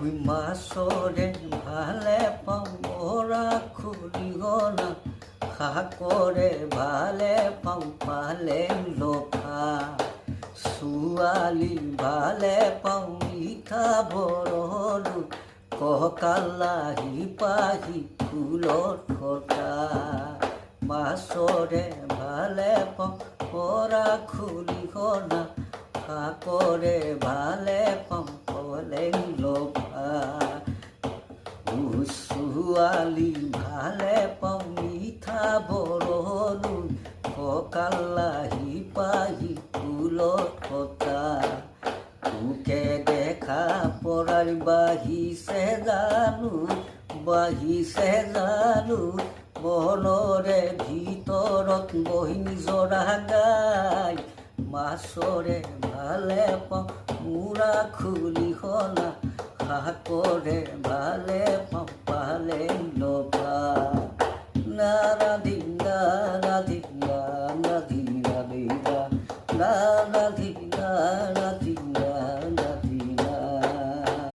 মাছৰে ভালে পাওঁ মৰা খুলিগনা শাকৰে ভালে পাওঁ পালেং লফা ছোৱালী ভালে পাওঁ মিঠা বৰলো ককালাহী পাহি ফুলত থকা মাছৰে ভালে পাওঁ মৰা খুলিগনা শাকৰে ভালে পাওঁ পালেং লফা ছোৱালী ভালে পাওঁ মিঠা বৰলো ককালাহী পাহি ফুলত থকা তোকে দেখা পৰাৰ বাঢ়িছে জানো মনৰে ভিতৰত বহি জৰা গাই মাছৰে ভালে পাওঁ মূৰা খুলিগনা শাকৰে ভালে পাওঁ পালেং লফা নাৰাধি নাৰাধি নাৰাধি নাৰাধি নাৰাধি নাৰাধি